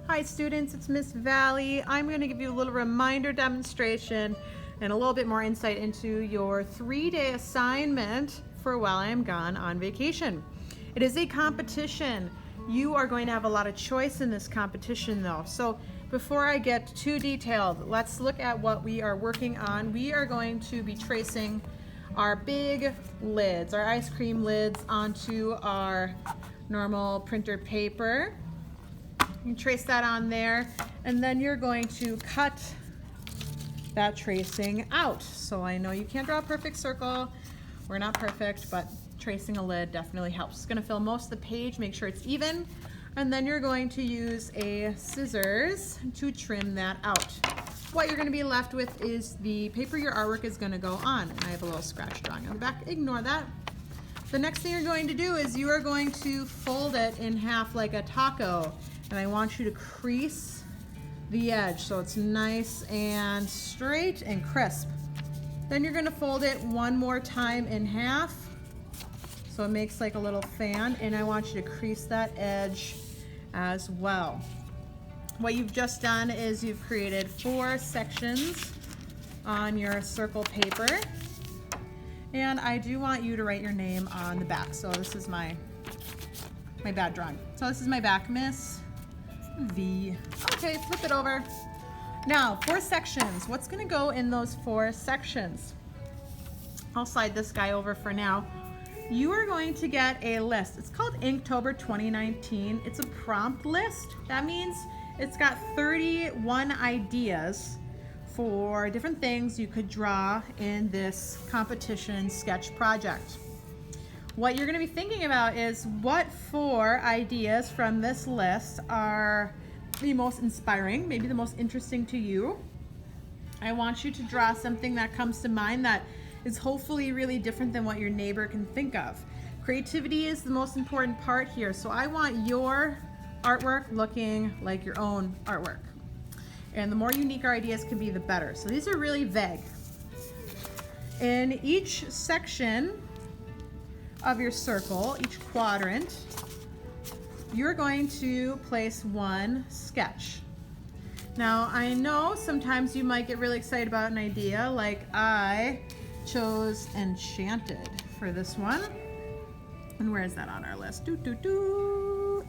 Hi students, it's Miss Valley. I'm going to give you a little reminder demonstration and a little bit more insight into your 3-day assignment for while I am gone on vacation. It is a competition. You are going to have a lot of choice in this competition though. So before I get too detailed, let's look at what we are working on. We are going to be tracing our big lids, our ice cream lids, onto our normal printer paper. You can trace that on there, and then you're going to cut that tracing out. So I know you can't draw a perfect circle. We're not perfect, but tracing a lid definitely helps. It's going to fill most of the page, make sure it's even, and then you're going to use a scissors to trim that out. What you're going to be left with is the paper your artwork is going to go on. And I have a little scratch drawing on the back. Ignore that. The next thing you're going to do is you are going to fold it in half like a taco. And I want you to crease the edge so it's nice and straight and crisp. Then you're going to fold it one more time in half so it makes like a little fan, and I want you to crease that edge as well. What you've just done is you've created 4 sections on your circle paper, and I do want you to write your name on the back. So this is my bad drawing. So this is my back, Miss V. Okay, flip it over. Now, 4 sections. What's going to go in those 4 sections? I'll slide this guy over for now. You are going to get a list. It's called InkTober 2019. It's a prompt list. That means it's got 31 ideas for different things you could draw in this competition sketch project. What you're going to be thinking about is what 4 ideas from this list are the most inspiring, maybe the most interesting to you. I want you to draw something that comes to mind that is hopefully really different than what your neighbor can think of. Creativity is the most important part here, so I want your artwork looking like your own artwork. And the more unique our ideas can be, the better. So these are really vague. In each section of your circle, each quadrant, you're going to place 1 sketch. Now, I know sometimes you might get really excited about an idea, like I chose Enchanted for this one. And where is that on our list?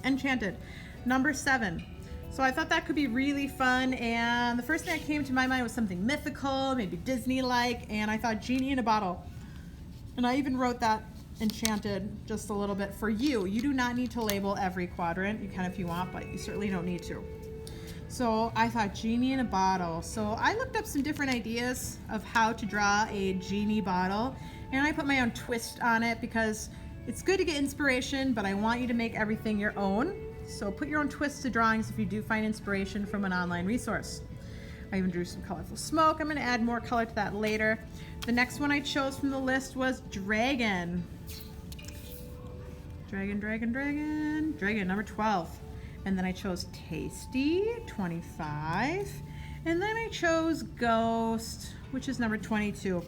Enchanted, number 7. So I thought that could be really fun, and the first thing that came to my mind was something mythical, maybe Disney-like, and I thought Genie in a Bottle. And I even wrote that Enchanted just a little bit for you. You do not need to label every quadrant. You can if you want, but you certainly don't need to. So I thought Genie in a Bottle. So I looked up some different ideas of how to draw a genie bottle, and I put my own twist on it because it's good to get inspiration, but I want you to make everything your own. So put your own twist to drawings if you do find inspiration from an online resource. I even drew some colorful smoke. I'm going to add more color to that later. The next one I chose from the list was Dragon. Dragon, number 12. And then I chose Tasty, 25. And then I chose Ghost, which is number 22.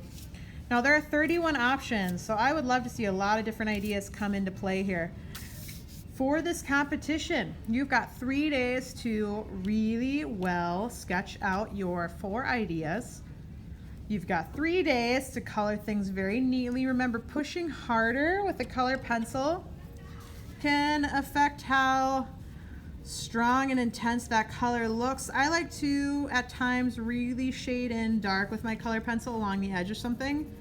Now there are 31 options, so I would love to see a lot of different ideas come into play here. For this competition, you've got 3 days to really well sketch out your 4 ideas. You've got 3 days to color things very neatly. Remember, pushing harder with a color pencil can affect how strong and intense that color looks. I like to, at times, really shade in dark with my color pencil along the edge of something,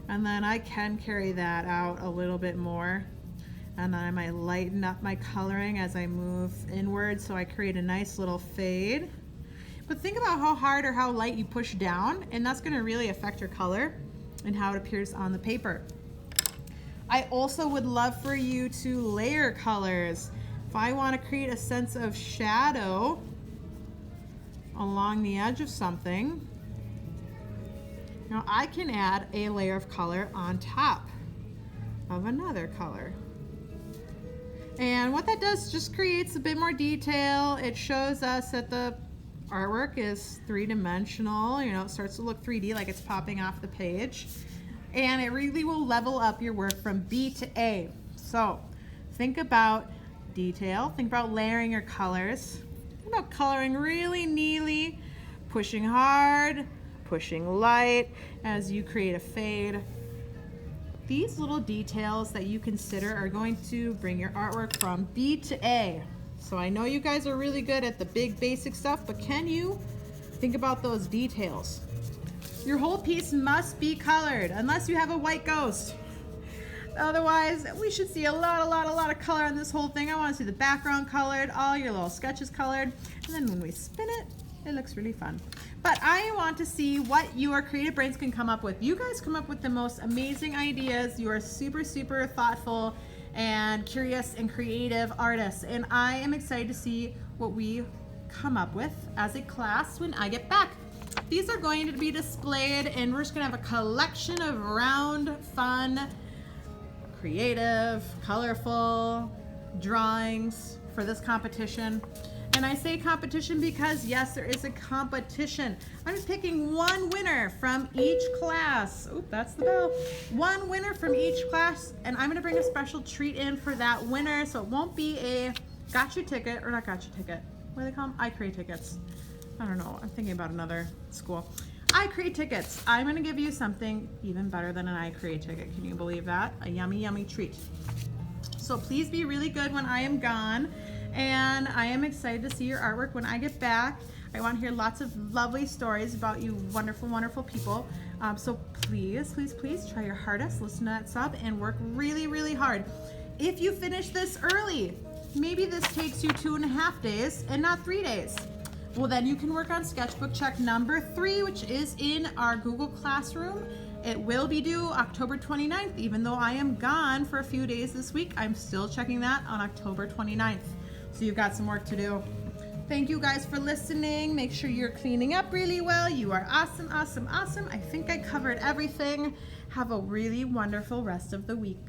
and then I can carry that out a little bit more. And then I might lighten up my coloring as I move inward so I create a nice little fade. But think about how hard or how light you push down, and that's going to really affect your color and how it appears on the paper. I also would love for you to layer colors. If I want to create a sense of shadow along the edge of something, now I can add a layer of color on top of another color. And what that does just creates a bit more detail. It shows us that the artwork is 3-dimensional. You know, it starts to look 3D, like it's popping off the page. And it really will level up your work from B to A. So think about detail, think about layering your colors. about coloring really neatly, pushing hard, pushing light as you create a fade. These little details that you consider are going to bring your artwork from B to A. So I know you guys are really good at the big basic stuff, but can you think about those details? Your whole piece must be colored unless you have a white ghost. Otherwise, we should see a lot of color on this whole thing. I want to see the background colored, all your little sketches colored, and then when we spin it, it looks really fun. But I want to see what your creative brains can come up with. You guys come up with the most amazing ideas. You are super thoughtful and curious and creative artists, and I am excited to see what we come up with as a class when I get back. These are going to be displayed, and we're just going to have a collection of round, fun, creative, colorful drawings for this competition. And I say competition because yes, there is a competition. I'm just picking one winner from each class. Oop, that's the bell. One winner from each class, and I'm gonna bring a special treat in for that winner, so it won't be a gotcha ticket, or not gotcha ticket. What do they call them? I create tickets. I don't know, I'm thinking about another school. I create tickets. I'm gonna give you something even better than an I create ticket. Can you believe that? A yummy treat. So please be really good when I am gone, and I am excited to see your artwork when I get back. I want to hear lots of lovely stories about you wonderful people. So please try your hardest, listen to that sub, and work really hard. If you finish this early, maybe this takes you 2.5 days and not 3 days. Well, then you can work on sketchbook check number 3, which is in our Google Classroom. It will be due October 29th. Even though I am gone for a few days this week, I'm still checking that on October 29th. So you've got some work to do. Thank you guys for listening. Make sure you're cleaning up really well. You are awesome. I think I covered everything. Have a really wonderful rest of the week.